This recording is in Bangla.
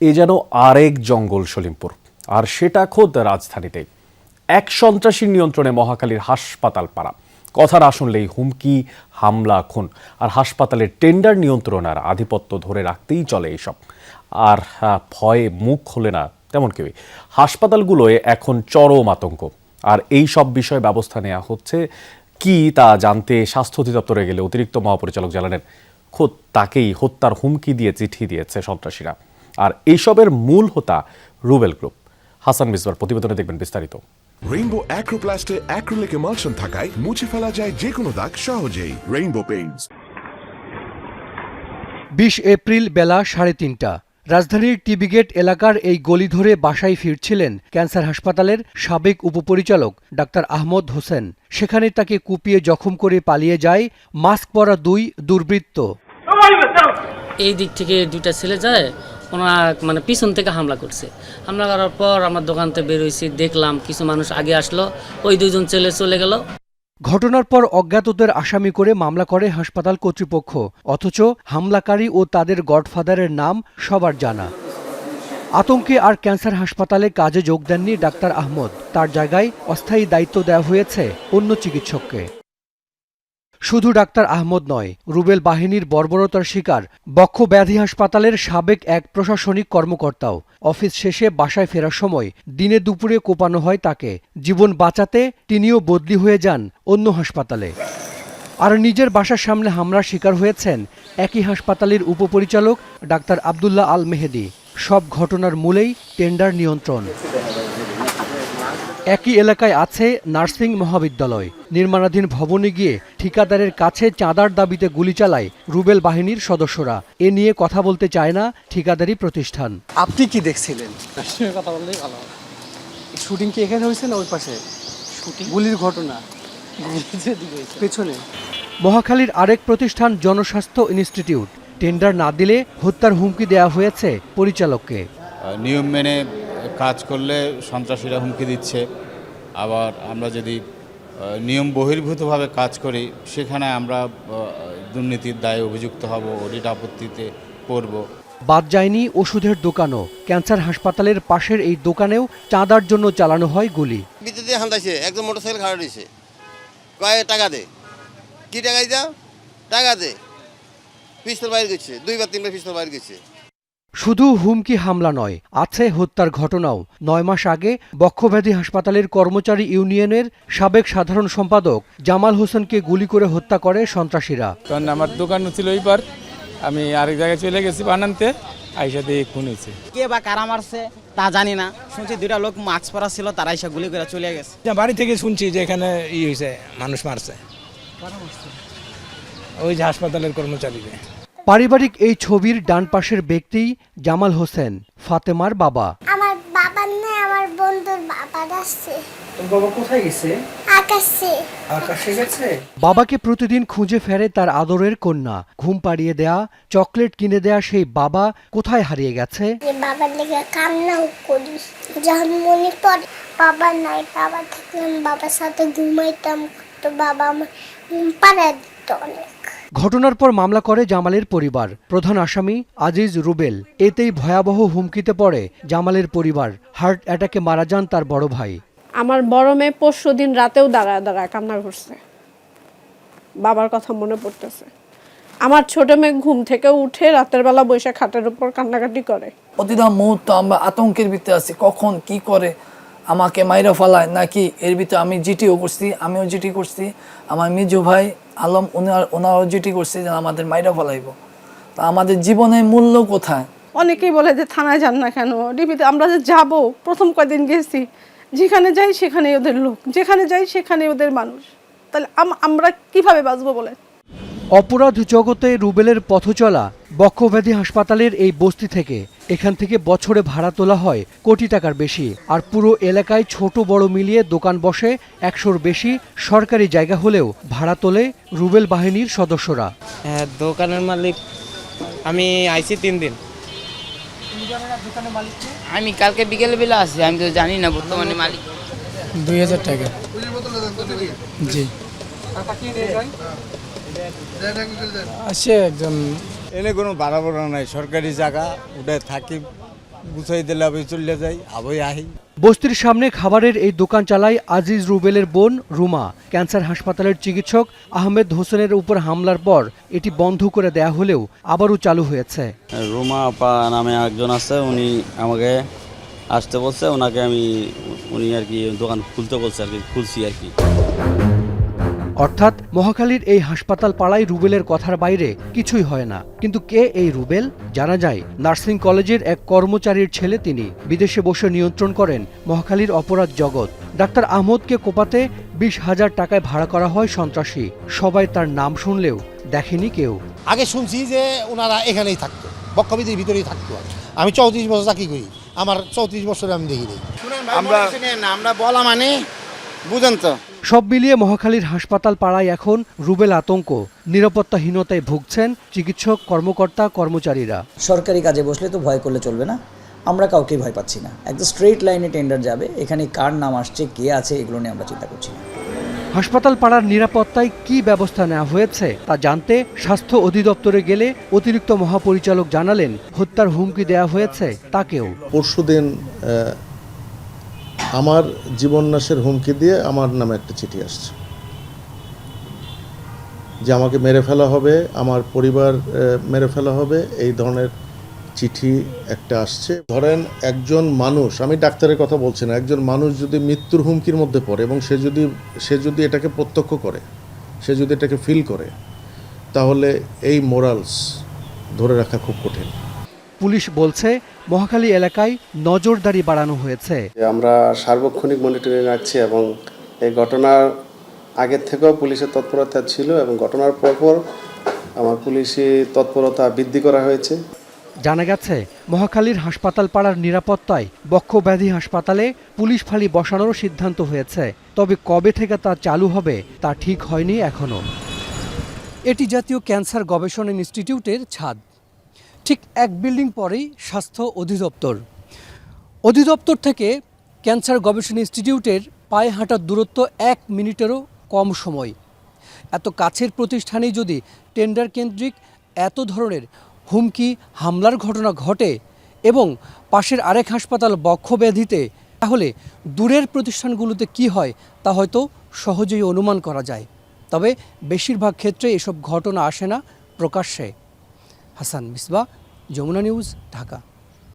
এ যেন আরেক জঙ্গল সলিমপুর, আর সেটা খোদ রাজধানীতে। এক সন্ত্রাসীর নিয়ন্ত্রণে মহাখালীর হাসপাতাল পাড়া। কথা না শুনলেই হুমকি, হামলা, খুন। আর হাসপাতালের টেন্ডার নিয়ন্ত্রণ আর আধিপত্য ধরে রাখতেই চলে এইসব। আর ভয়ে মুখ খোলে না তেমন কেউই। হাসপাতালগুলোয় এখন চরম আতঙ্ক। আর এই সব বিষয়ে ব্যবস্থা নেওয়া হচ্ছে কি তা জানতে স্বাস্থ্য অধিদপ্তরে গেলে অতিরিক্ত মহাপরিচালক জানালেন খোদ তাকেই হত্যার হুমকি দিয়ে চিঠি দিয়েছে সন্ত্রাসীরা। আর এইসবের মূল হোতা রুবেল গ্রুপ। হাসান মিসবার প্রতিবেদনে দেখবেন বিস্তারিত। রেইনবো অ্যাক্রোপ্লাস্টে অ্যাক্রিলিক এমালশন থাকায় মুছে ফেলা যায় যে কোনো দাগ সহজেই। Rainbow Paints. 20 এপ্রিল বেলা 3:30টা রাজধানীর টিবি গেট এলাকার এই গলি ধরে বাসায় ফিরছিলেন ক্যান্সার হাসপাতালের সাবেক উপপরিচালক ডাক্তার আহমদ হোসেন। সেখানে তাকে কুপিয়ে জখম করে পালিয়ে যায় মাস্ক পরা 2 দুর্বৃত্ত। এই দিক থেকে দুইটা ছেলে যায়, ওনারা পিছন থেকে হামলা করছে। হামলা করার পর আমার দোকান থেকে বের হয়েছি, দেখলাম কিছু মানুষ আগে আসলো, ওই 2 জন ছেলে চলে গেল। ঘটনার পর অজ্ঞাতদের আসামি করে মামলা করে হাসপাতাল কর্তৃপক্ষ, অথচ হামলাকারী ও তাদের গডফাদারের নাম সবার জানা। আতঙ্কে আর ক্যান্সার হাসপাতালে কাজে যোগ দেননি ডাক্তার আহমদ। তার জায়গায় অস্থায়ী দায়িত্ব দেওয়া হয়েছে অন্য চিকিৎসককে। শুধু ডাক্তার আহমদ নয়, রুবেল বাহিনীর বর্বরতার শিকার বক্ষব্যাধি হাসপাতালের সাবেক এক প্রশাসনিক কর্মকর্তাও। অফিস শেষে বাসায় ফেরার সময় দিনে দুপুরে কোপানো হয় তাকে। জীবন বাঁচাতে তিনিও বদলি হয়ে যান অন্য হাসপাতালে। আর নিজের বাসার সামনে হামলার শিকার হয়েছেন একই হাসপাতালের উপপরিচালক ডাক্তার আব্দুল্লাহ আল মেহেদি। সব ঘটনার মূলেই টেন্ডার নিয়ন্ত্রণ। একই এলাকায় আছে নার্সিং মহাবিদ্যালয়। নির্মাণাধীন ভবনে গিয়ে ঠিকাদারের কাছে চাঁদার দাবিতে গুলি চালায় রুবেল বাহিনীর সদস্যরা। এ নিয়ে কথা বলতে চায় না ঠিকাদারি প্রতিষ্ঠান। আপনি কি দেখছিলেন? কথা বললেই ভালো। শুটিং কি এখানে হয়েছে না ওই পাশে? শুটিং গুলির ঘটনা পেছনে। মহাখালীর আরেক প্রতিষ্ঠান জনস্বাস্থ্য ইনস্টিটিউট। টেন্ডার না দিলে হত্যার হুমকি দেওয়া হয়েছে পরিচালককে। নিয়ম মেনে কাজ করলে সন্ত্রাসীরা হুমকি দিচ্ছে, আবার আমরা যদি নিয়ম বহির্ভূতভাবে কাজ করি সেখানে আমরা দুর্নীতির দায়ে অভিযুক্ত হব, অডিট আপত্তিতে পড়ব। বাদ যায়নি ওষুধের দোকানও। ক্যান্সার হাসপাতালের পাশের এই দোকানেও চাঁদার জন্য চালানো হয় গুলি। বিদ্যুৎ হান্দাইছে, একদম মোটরসাইকেল খারাপ হয়েছে, কয়ে টাকা দে, কি টাকাই যা টাকা দে, পিস্তল বাইরে গেছে, 2 বা 3 বার পিস্তল বাইরে গেছে। শুধু হুমকি হামলা নয়, আছে হত্যার ঘটনাও। 9 মাস আগে বক্ষব্যাধি হাসপাতালের কর্মচারী ইউনিয়নের সাবেক সাধারণ সম্পাদক জামাল হোসেনকে গুলি করে হত্যা করে সন্ত্রাসীরা। কারণ আমার দোকান ছিল এইবার, আমি আরেক জায়গায় চলে গেছি বানানতে, আইসা দিয়ে খুন হয়েছে। কে বা কারা মারছে তা জানি না, শুনছি 2টা লোক মাস্ক পরা ছিল, তারা এসে গুলি করে চলে গেছে। বাড়ি থেকে শুনছি যে এখানে হয়েছে, মানুষ মারছে, ওই যে হাসপাতালের কর্মচারীরা। পারিবারিক এই ছবির ডান পাশের ব্যক্তি জামাল হোসেন, ফাতেমার বাবা। আমার বাবার নয়, আমার বন্ধুর বাবা আসছে। তোর বাবা কোথায় গেছে? আকাশে গেছে। বাবাকে প্রতিদিন খুঁজে ফেরে তার আদরের কন্যা। ঘুম পাড়িয়ে দেয়া, চকলেট কিনে দেয়া সেই বাবা কোথায় হারিয়ে গেছে? বাবার লেগে কান্নাও করি, যখন মনে পড়ে বাবা নাই, বাবা থাকলাম, বাবার সাথে ঘুমাইতাম, তো বাবা আমার পাড়া দিত অনেক। ঘটনার পর মামলা করে জামালের পরিবার। প্রধান আসামি আজিজ রুবেল। এতেই ভয়াবহ হুমকিতে পড়ে জামালের পরিবার। হার্ট অ্যাটাকে মারা যান তার বড় ভাই। আমার বড় মেয়ে পরশুদিন রাতেও দাঁড়ায় দাঁড়ায় কান্না করছে, বাবার কথা মনে পড়তেছে। আমার ছোট মেয়ে ঘুম থেকে উঠে রাতের বেলা বসে খাটের উপর কান্নাকাটি করে। প্রতিটা মুহূর্ত আমরা আতঙ্কের ভিতরে আছি, কখন কি করে আমাকে মাইরা ফেলায় নাকি। এর ভিতরে আমি জিটিও করছি, আমিও জিটি করছি, আমার মেজো ভাই আলম ওনারও জিটি করছে যে আমাদের মাইরা ফেলাইব। তা আমাদের জীবনের মূল্য কোথায়? অনেকেই বলে যে থানায় যান না কেন, ডিবিতে আমরা যে যাব, প্রথম কয়েকদিন গেছি, যেখানে যাই সেখানে ওদের লোক, যেখানে যাই সেখানে ওদের মানুষ, তাহলে আমরা কিভাবে বাঁচবো বলে। অপরাধ জগতে রুবেলের পথচলা বক্ষব্যাধি হাসপাতালের এই বস্তি থেকে। এখান থেকে বছরে ভাড়া তোলা হয় কোটি টাকার বেশি। আর পুরো এলাকায় ছোট বড় মিলিয়ে দোকান বসে 100-র বেশি। সরকারি জায়গা হলেও ভাড়া তোলে রুবেল বাহিনীর সদস্যরা। হ্যাঁ, দোকানের মালিক আমি আইছি 3 দিন। আমি কালকে বিকেল বেলা আসি, আমি তো জানি না বর্তমানে মালিক। 2000 টাকা। জি আসে একজন। এনে কোনো বাড়াবাড়া নাই, সরকারি জায়গা, ওটা থাকি গুছাই দিলে আমি চলে যাই আবই আহি। বস্তির সামনে খাবারের এই দোকান চালায় আজিজ রুবেলের বোন রুমা। ক্যান্সার হাসপাতালের চিকিৎসক আহমেদ হোসেনের উপর হামলার পর এটি বন্ধ করে দেয়া হলেও আবারও চালু হয়েছে। রুমা আপা নামে একজন আছে, উনি আমাকে আসতে বলছে, উনি আর কি দোকান খুলতে বলছে, আর কি খুলছি আর কি। অর্থাৎ মহাখালীর এই হাসপাতাল পাড়ায় রুবেলের কথার বাইরে কিছুই হয় না। কিন্তু কে এই রুবেল? জানা যায় নার্সিং কলেজের এক কর্মচারীর ছেলে তিনি। বিদেশে বসে নিয়ন্ত্রণ করেন মহাখালীর অপরাধ জগৎ। ডাক্তার আহমদকে কোপাতে 20,000 টাকায় ভাড়া করা হয় সন্ত্রাসী। সবাই তার নাম শুনলেও দেখেনি কেউ। আগে শুনছি যে ওনারা এখানেই থাকতো, বক্ষবিধির ভিতরেই থাকতো। আমি 34 বছর চাকরি করি, আমার 34 বছরে আমি দেখিনি। আমরা বলা মানে বুঝেন তো। সব মিলিয়ে মহাখালীর হাসপাতাল পাড়ায় এখন রুবেল আতঙ্ক। নিরাপত্তাহীনতায় ভুগছেন চিকিৎসক, কর্মকর্তা, কর্মচারীরা। সরকারি কাজে বসলে তো ভয় করলে চলবে না, আমরা কাউকে ভয় পাচ্ছি না। একদম স্ট্রেট লাইনে টেন্ডার যাবে, এখানে কার নাম আসছে, কে আছে, এগুলো নিয়ে আমরা চিন্তা করছি না। হাসপাতাল পাড়ার নিরাপত্তায় কী ব্যবস্থা নেওয়া হয়েছে তা জানতে স্বাস্থ্য অধিদপ্তরে গেলে অতিরিক্ত মহাপরিচালক জানালেন হত্যার হুমকি দেওয়া হয়েছে তাকেও। পরশুদিন আমার জীবননাশের হুমকি দিয়ে আমার নামে একটা চিঠি আসছে যে আমাকে মেরে ফেলা হবে, আমার পরিবার মেরে ফেলা হবে, এই ধরনের চিঠি একটা আসছে। ধরেন একজন মানুষ, আমি ডাক্তারের কথা বলছি না, একজন মানুষ যদি মৃত্যুর হুমকির মধ্যে পড়ে এবং সে যদি এটাকে প্রত্যক্ষ করে, সে যদি এটাকে ফিল করে, তাহলে এই মোরালস ধরে রাখা খুব কঠিন। পুলিশ বলছে মহাখালী এলাকায় নজরদারি বাড়ানো হয়েছে। আমরা সার্বক্ষণিক মনিটরিং রাখছি এবং এই ঘটনার আগের থেকেও পুলিশের তৎপরতা ছিল এবং ঘটনার পরপর আমার পুলিশি তৎপরতা বৃদ্ধি করা হয়েছে। জানা গেছে মহাখালীর হাসপাতাল পাড়ার নিরাপত্তায় বক্ষব্যাধি হাসপাতালে পুলিশ ফাঁড়ি বসানোর সিদ্ধান্ত হয়েছে। তবে কবে থেকে তা চালু হবে তা ঠিক হয়নি এখনো। এটি জাতীয় ক্যান্সার গবেষণা ইনস্টিটিউটের ছাদ। ঠিক এক বিল্ডিং পরেই স্বাস্থ্য অধিদপ্তর। অধিদপ্তর থেকে ক্যান্সার গবেষণা ইনস্টিটিউটের পায়ে হাঁটার দূরত্ব 1 মিনিটেরও কম সময়। এত কাছের প্রতিষ্ঠানেই যদি টেন্ডার কেন্দ্রিক এত ধরনের হুমকি, হামলার ঘটনা ঘটে এবং পাশের আরেক হাসপাতাল বক্ষব্যাধিতে, তাহলে দূরের প্রতিষ্ঠানগুলোতে কি হয় তা হয়তো সহজেই অনুমান করা যায়। তবে বেশিরভাগ ক্ষেত্রে এসব ঘটনা আসে না প্রকাশ্যে। হাসান মিসবাহ, যমুনা নিউজ, ঢাকা।